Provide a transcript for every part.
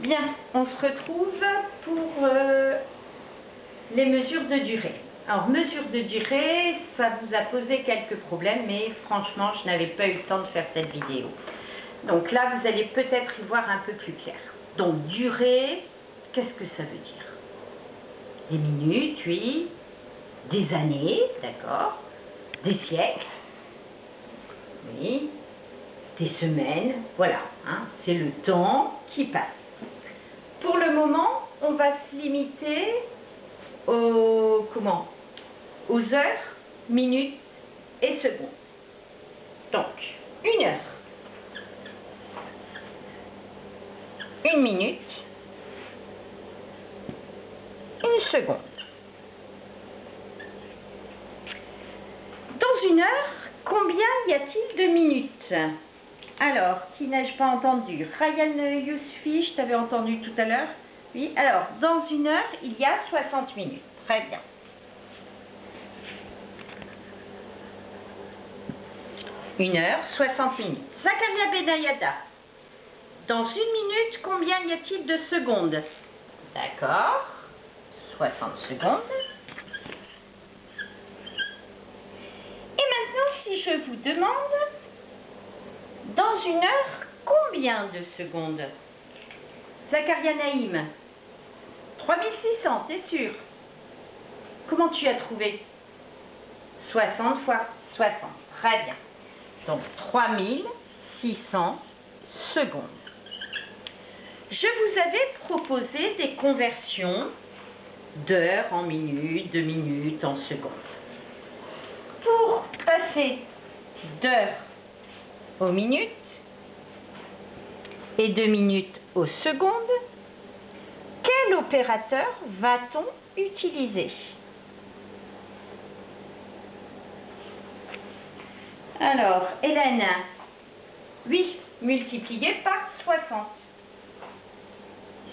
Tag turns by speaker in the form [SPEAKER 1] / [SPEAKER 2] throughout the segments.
[SPEAKER 1] Bien, on se retrouve pour les mesures de durée. Alors, mesures de durée, ça vous a posé quelques problèmes, mais franchement, je n'avais pas eu le temps de faire cette vidéo. Donc là, vous allez peut-être y voir un peu plus clair. Donc, durée, qu'est-ce que ça veut dire? Des minutes, oui. Des années, d'accord. Des siècles, oui. Des semaines, voilà. Hein, c'est le temps qui passe. Pour le moment, on va se limiter aux heures, minutes et secondes. Donc, 1 heure, 1 minute, 1 seconde. Dans 1 heure, combien y a-t-il de minutes? Alors, qui n'ai-je pas entendu? Ryan Yousfi, je t'avais entendu tout à l'heure. Oui, alors, dans 1 heure, il y a 60 minutes. Très bien. Une heure, 60 minutes. Zakaria Benayada. Dans 1 minute, combien y a-t-il de secondes? D'accord. 60 secondes. Et maintenant, si je vous demande, dans 1 heure, combien de secondes? Zakaria Naïm. 3600, c'est sûr. Comment tu as trouvé? 60 fois 60. Très bien. Donc 3600 secondes. Je vous avais proposé des conversions d'heures en minutes, de minutes en secondes. Pour passer d'heures aux minutes et de minutes aux secondes, quel opérateur va-t-on utiliser? Alors, Hélène, oui, multiplié par 60.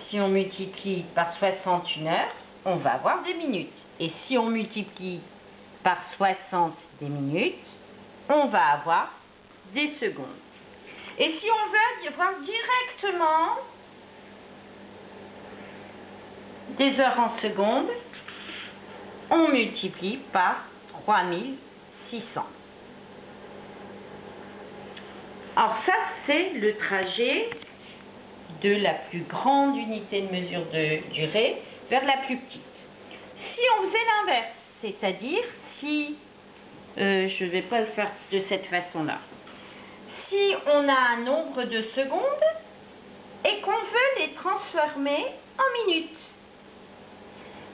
[SPEAKER 1] Si on multiplie par 60 1 heure, on va avoir des minutes. Et si on multiplie par 60 des minutes, on va avoir des secondes. Et si on veut y avoir directement des heures en secondes, on multiplie par 3600. Alors ça, c'est le trajet de la plus grande unité de mesure de durée vers la plus petite. Si on faisait l'inverse, c'est-à-dire si, je ne vais pas le faire de cette façon-là, si on a un nombre de secondes et qu'on veut les transformer en minutes,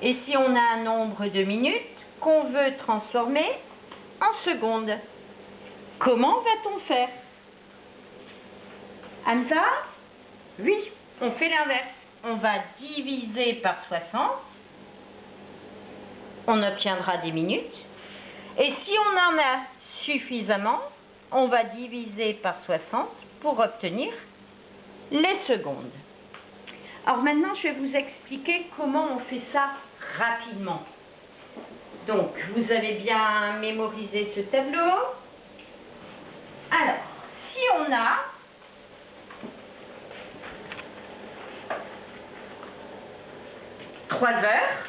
[SPEAKER 1] et si on a un nombre de minutes qu'on veut transformer en secondes, comment va-t-on faire? Hamza? Oui, on fait l'inverse. On va diviser par 60, on obtiendra des minutes. Et si on en a suffisamment, on va diviser par 60 pour obtenir les secondes. Alors maintenant, je vais vous expliquer comment on fait ça rapidement. Donc, vous avez bien mémorisé ce tableau. Alors, si on a 3 heures,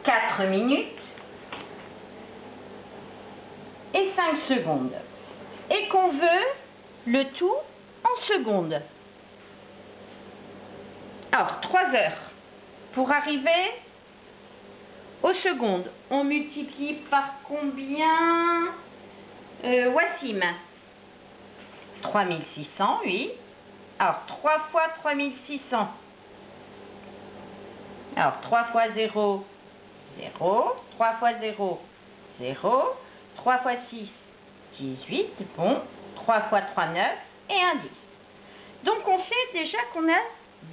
[SPEAKER 1] 4 minutes et 5 secondes. Et qu'on veut le tout en secondes. Alors, 3 heures. Pour arriver aux secondes, on multiplie par combien, Wassim? 3600, oui. Alors, 3 fois 3600. Alors, 3 fois 0, 0. 3 fois 0, 0. 3 fois 6, 18. Bon. 3 fois 3, 9. Et un 10. Donc, on sait déjà qu'on a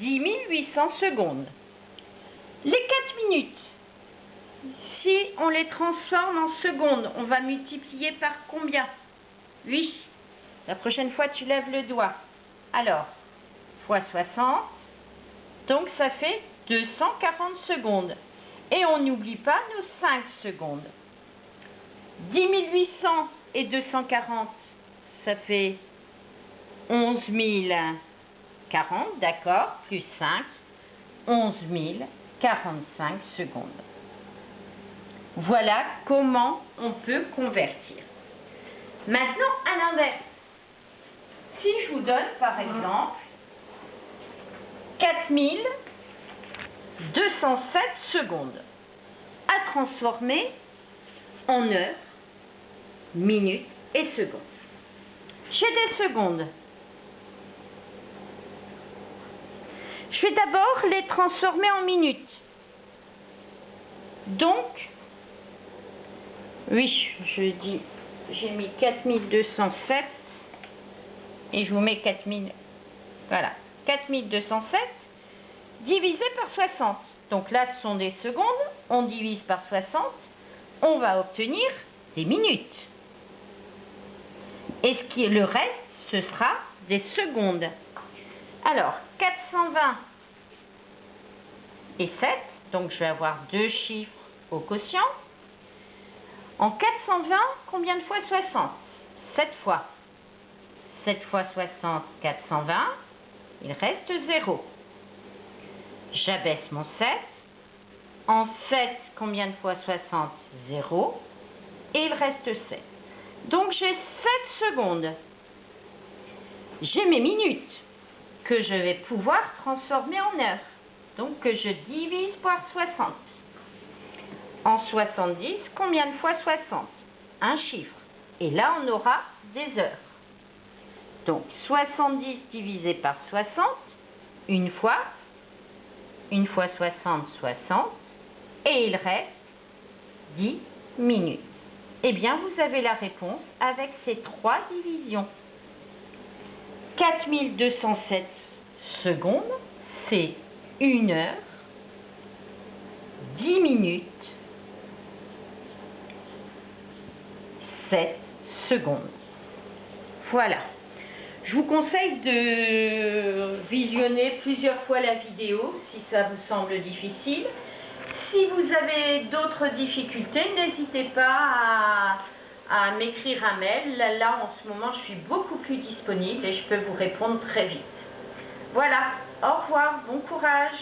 [SPEAKER 1] 10 800 secondes. Les 4 minutes, si on les transforme en secondes, on va multiplier par combien? Oui. La prochaine fois, tu lèves le doigt. Alors, fois 60. Donc, ça fait 240 secondes. Et on n'oublie pas nos 5 secondes. 10 800 et 240, ça fait 11 40, d'accord, plus 5, 11 045 secondes. Voilà comment on peut convertir. Maintenant, à l'inverse, si je vous donne par exemple 4207 secondes à transformer en heures, minutes et secondes. J'ai des secondes. Je vais d'abord les transformer en minutes. Donc, oui, je dis, j'ai mis 4207 et je vous mets 4000, voilà, 4207 divisé par 60. Donc là, ce sont des secondes, on divise par 60, on va obtenir des minutes. Et ce qui est le reste, ce sera des secondes. Alors, 420 et 7, donc je vais avoir deux chiffres au quotient. En 420, combien de fois 60? 7 fois. 7 fois 60, 420, il reste 0. J'abaisse mon 7. En 7, combien de fois 60? 0. Et il reste 7. Donc j'ai 7 secondes. J'ai mes minutes que je vais pouvoir transformer en heures. Donc que je divise par 60. En 70, combien de fois 60? Un chiffre. Et là, on aura des heures. Donc 70 divisé par 60, une fois 60, 60, et il reste 10 minutes. Eh bien, vous avez la réponse avec ces trois divisions. 4207 secondes, c'est 1 heure, 10 minutes, 7 secondes. Voilà. Je vous conseille de visionner plusieurs fois la vidéo si ça vous semble difficile. Si vous avez d'autres difficultés, n'hésitez pas à m'écrire un mail. Là, en ce moment, je suis beaucoup plus disponible et je peux vous répondre très vite. Voilà. Au revoir. Bon courage.